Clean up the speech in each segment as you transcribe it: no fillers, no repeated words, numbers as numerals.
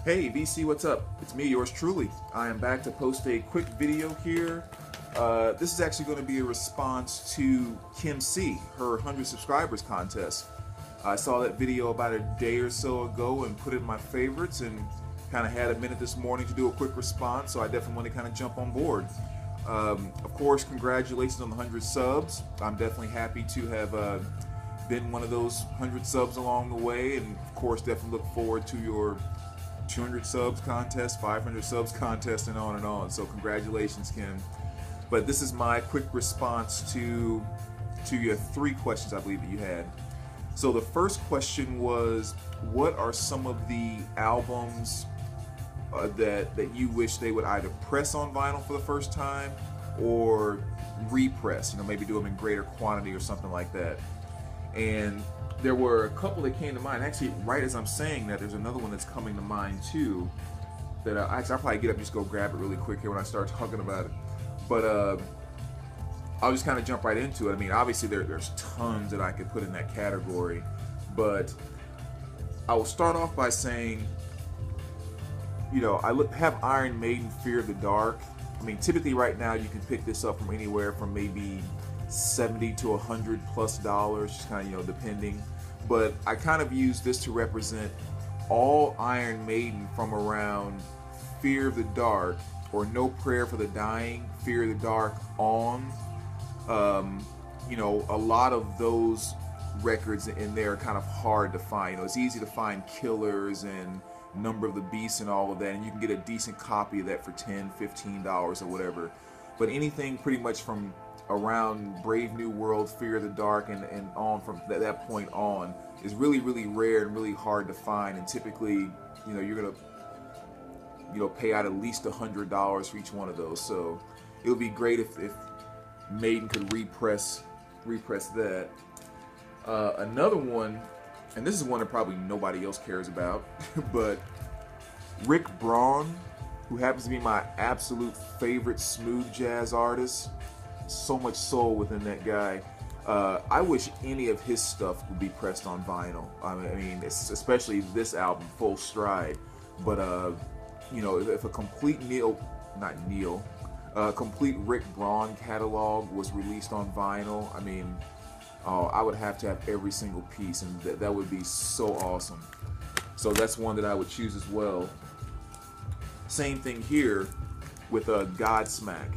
Hey VC, what's up? It's me, yours truly. I am back to post a quick video here. This is actually going to be a response to KimC, her 100 subscribers contest. I saw that video about a day or so ago and put it in my favorites and kind of had a minute this morning to do a quick response, so I definitely want to kind of jump on board. Of course, congratulations on the 100 subs. I'm definitely happy to have been one of those 100 subs along the way, and of course definitely look forward to your 200 subs contest, 500 subs contest, and on and on. So congratulations, Kim. But this is my quick response to your 3 questions I believe that you had. So the first question was, what are some of the albums that you wish they would either press on vinyl for the first time or repress, maybe do them in greater quantity or something like that. And there were a couple that came to mind. Actually, right as I'm saying that, there's another one that's coming to mind too. That I'll probably get up and just go grab it really quick here when I start talking about it. But I'll just kind of jump right into it. I mean, obviously there's tons that I could put in that category, but I will start off by saying, I have Iron Maiden, Fear of the Dark. I mean, typically right now you can pick this up from anywhere from maybe $70 to $100+, just kind of depending. But I kind of use this to represent all Iron Maiden from around Fear of the Dark or No Prayer for the Dying, Fear of the Dark on. A lot of those records in there are kind of hard to find. It's easy to find Killers and Number of the Beast and all of that, and you can get a decent copy of that for $10, $15 or whatever. But anything pretty much from around Brave New World, Fear of the Dark, and on from that point on is really, really rare and really hard to find. And typically, you're gonna pay out at least $100 for each one of those. So it would be great if Maiden could repress that. Another one, and this is one that probably nobody else cares about, but Rick Braun, who happens to be my absolute favorite smooth jazz artist. So much soul within that guy. I wish any of his stuff would be pressed on vinyl. I mean, especially this album, Full Stride. But if a complete complete Rick Braun catalog was released on vinyl, I mean, I would have to have every single piece, and that would be so awesome. So that's one that I would choose as well. Same thing here with Godsmack.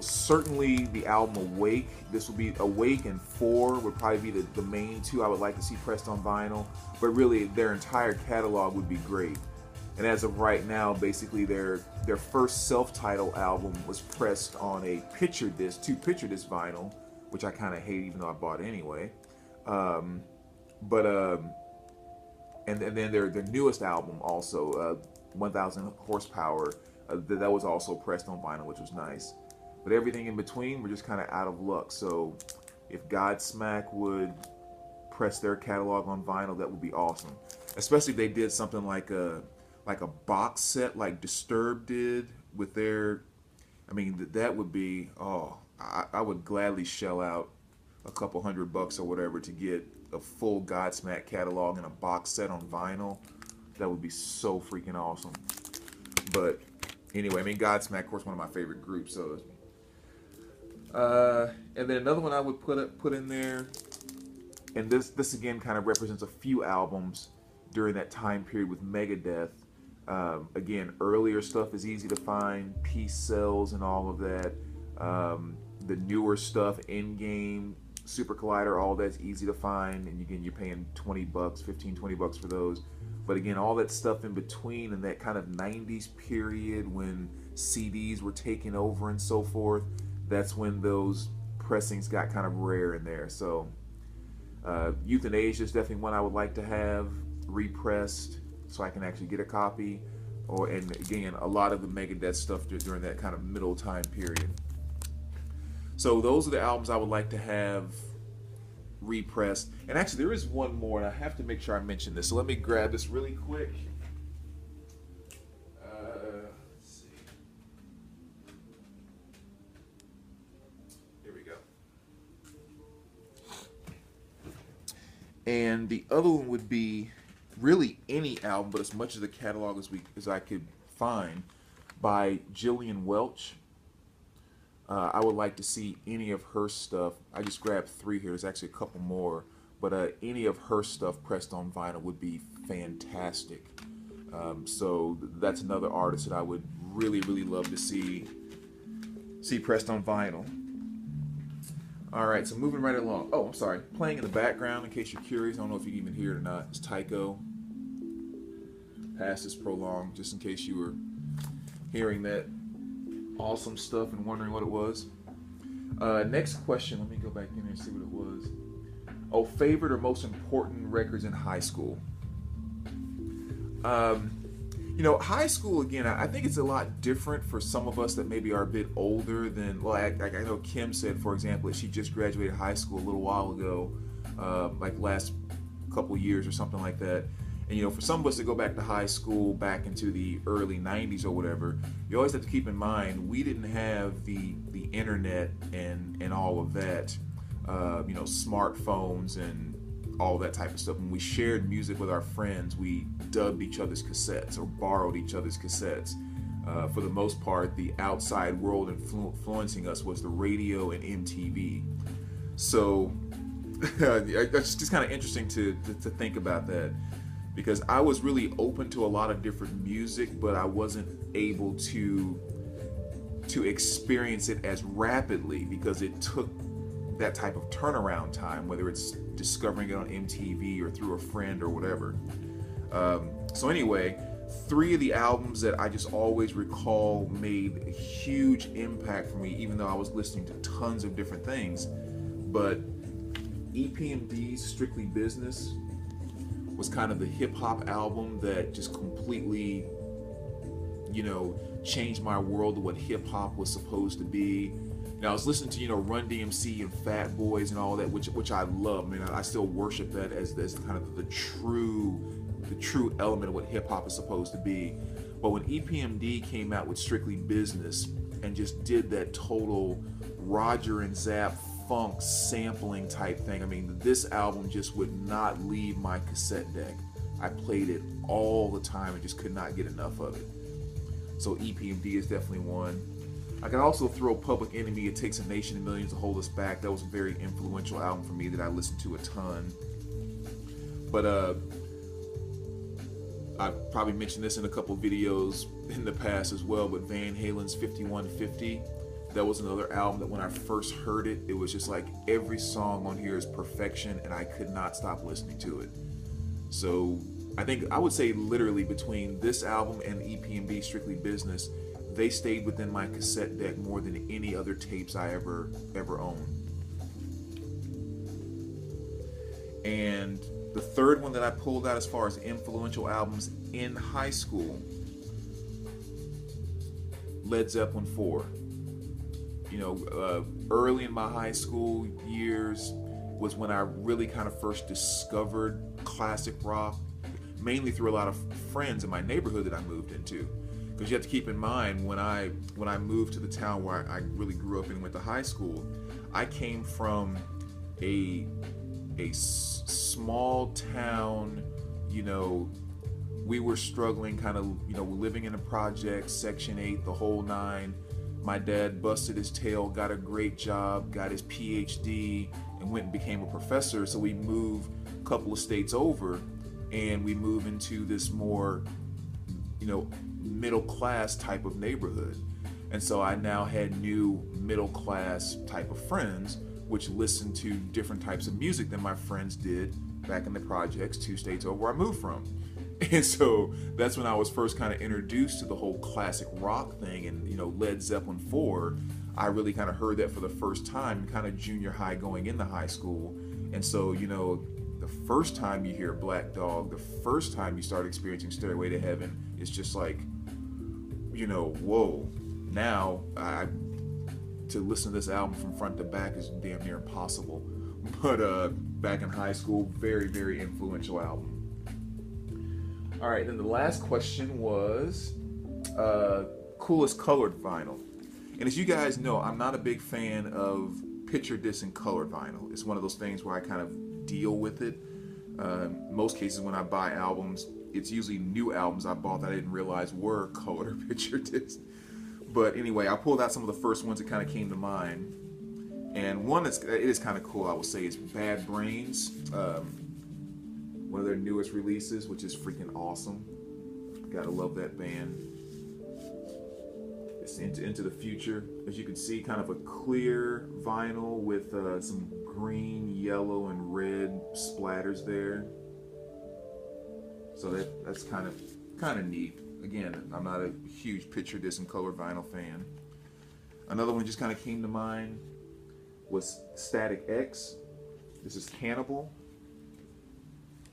Certainly the album Awake. This would be Awake, and 4 would probably be the main 2 I would like to see pressed on vinyl. But really, their entire catalog would be great. And as of right now, basically their first self-titled album was pressed on a picture disc, 2 picture disc vinyl, which I kind of hate, even though I bought it anyway. And then their newest album also, 1000 Horsepower, that was also pressed on vinyl, which was nice. But everything in between, we're just kind of out of luck. So if Godsmack would press their catalog on vinyl, that would be awesome. Especially if they did something like a box set like Disturbed did with their, I mean, that would be, I would gladly shell out a couple $100 or whatever to get a full Godsmack catalog in a box set on vinyl. That would be so freaking awesome. But anyway, I mean, Godsmack, of course, one of my favorite groups. So, and then another one I would put in there, and this again kind of represents a few albums during that time period with Megadeth. Again, earlier stuff is easy to find, Peace Cells and all of that. The newer stuff, Endgame, Super Collider, all that's easy to find, and again, you're paying $20, $15, $20 for those. But again, all that stuff in between in that kind of 90s period when CDs were taking over and so forth, that's when those pressings got kind of rare in there. So Euthanasia is definitely one I would like to have repressed so I can actually get a copy. And again, a lot of the Megadeth stuff during that kind of middle time period. So those are the albums I would like to have repressed. And actually there is one more, and I have to make sure I mention this. So let me grab this really quick. Let's see. Here we go. And the other one would be really any album, but as much of the catalog as I could find by Jillian Welch. I would like to see any of her stuff. I just grabbed 3 here. There's actually a couple more, but any of her stuff pressed on vinyl would be fantastic. So that's another artist that I would really, really love to see pressed on vinyl. All right, so moving right along. Oh, I'm sorry. Playing in the background, in case you're curious, I don't know if you can even hear it or not, it's Tycho. Past is prolonged, just in case you were hearing that awesome stuff and wondering what it was. Next question, let me go back in there and see what it was. Oh, favorite or most important records in high school? You know, high school, again, I think it's a lot different for some of us that maybe are a bit older than, like I know Kim said, for example, that she just graduated high school a little while ago, like last couple years or something like that. And, you know, for some of us to go back to high school back into the early 90s or whatever, you always have to keep in mind, we didn't have the internet and all of that, you know, smartphones and all that type of stuff. When we shared music with our friends, we dubbed each other's cassettes or borrowed each other's cassettes. For the most part, the outside world influencing us was the radio and MTV. So it's just kind of interesting to think about that, because I was really open to a lot of different music, but I wasn't able to experience it as rapidly because it took that type of turnaround time, whether it's discovering it on MTV or through a friend or whatever. So anyway, 3 of the albums that I just always recall made a huge impact for me, even though I was listening to tons of different things. But EPMD's Strictly Business was kind of the hip-hop album that just completely, you know, changed my world of what hip-hop was supposed to be. Now, I was listening to, you know, Run DMC and Fat Boys and all that, which I love. I mean, I still worship that as kind of the true element of what hip-hop is supposed to be. But when EPMD came out with Strictly Business and just did that total Roger and Zapp funk sampling type thing, I mean, this album just would not leave my cassette deck. I played it all the time and just could not get enough of it. So EPMD is definitely one. I can also throw Public Enemy, It Takes a Nation of Millions to Hold Us Back. That was a very influential album for me that I listened to a ton. But I probably mentioned this in a couple videos in the past as well, but Van Halen's 5150, that was another album that when I first heard it, it was just like every song on here is perfection and I could not stop listening to it. So I would say literally between this album and EPMD Strictly Business, they stayed within my cassette deck more than any other tapes I ever owned. And the third one that I pulled out as far as influential albums in high school, Led Zeppelin 4. You know, early in my high school years was when I really kind of first discovered classic rock, mainly through a lot of friends in my neighborhood that I moved into. Because you have to keep in mind, when I moved to the town where I really grew up and went to high school, I came from a small town, you know, we were struggling kind of, you know, living in a project, Section 8, the whole 9. My dad busted his tail, got a great job, got his PhD, and went and became a professor. So we moved a couple of states over, and we moved into this more, you know, middle class type of neighborhood. And so I now had new middle class type of friends, which listened to different types of music than my friends did back in the projects 2 states over where I moved from. And so that's when I was first kind of introduced to the whole classic rock thing. And, you know, Led Zeppelin 4, I really kind of heard that for the first time, kind of junior high going into high school. And so, you know, the first time you hear Black Dog, the first time you start experiencing Stairway to Heaven, it's just like, you know, whoa. Now, to listen to this album from front to back is damn near impossible. But back in high school, very, very influential album. All right, then the last question was coolest colored vinyl. And as you guys know, I'm not a big fan of picture disc and colored vinyl. It's one of those things where I kind of deal with it. Most cases when I buy albums, it's usually new albums I bought that I didn't realize were colored or picture disc. But anyway, I pulled out some of the first ones that kind of came to mind. And one it is kind of cool, I would say, is Bad Brains. One of their newest releases, which is freaking awesome. Gotta love that band. It's into the Future. As you can see, kind of a clear vinyl with some green, yellow, and red splatters there. So that's kind of neat. Again, I'm not a huge picture disc and color vinyl fan. Another one just kind of came to mind was Static X. This is Cannibal.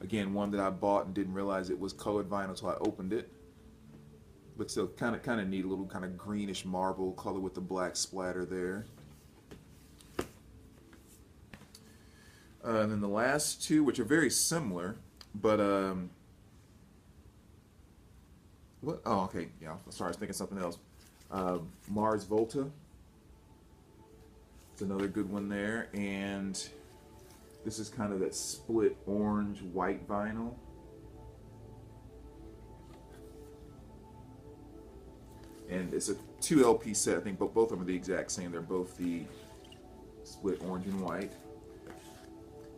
Again, one that I bought and didn't realize it was colored vinyl until I opened it. But still, kind of neat, a little kind of greenish marble color with the black splatter there. And then the last two, which are very similar, but what? Oh, okay, yeah. Sorry, I was thinking something else. Mars Volta. It's another good one there, and this is kind of that split orange-white vinyl. And it's a 2 LP set. I think both of them are the exact same. They're both the split orange and white.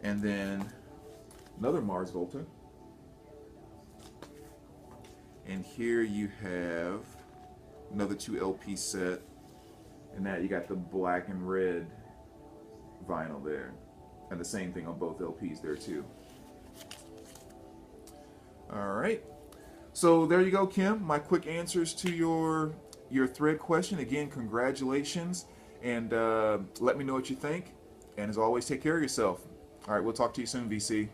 And then another Mars Volta. And here you have another 2 LP set. And that you got the black and red vinyl there. And the same thing on both LPs there too. Alright. So there you go, Kim. My quick answers to your thread question. Again, congratulations. And let me know what you think. And as always, take care of yourself. Alright, we'll talk to you soon, VC.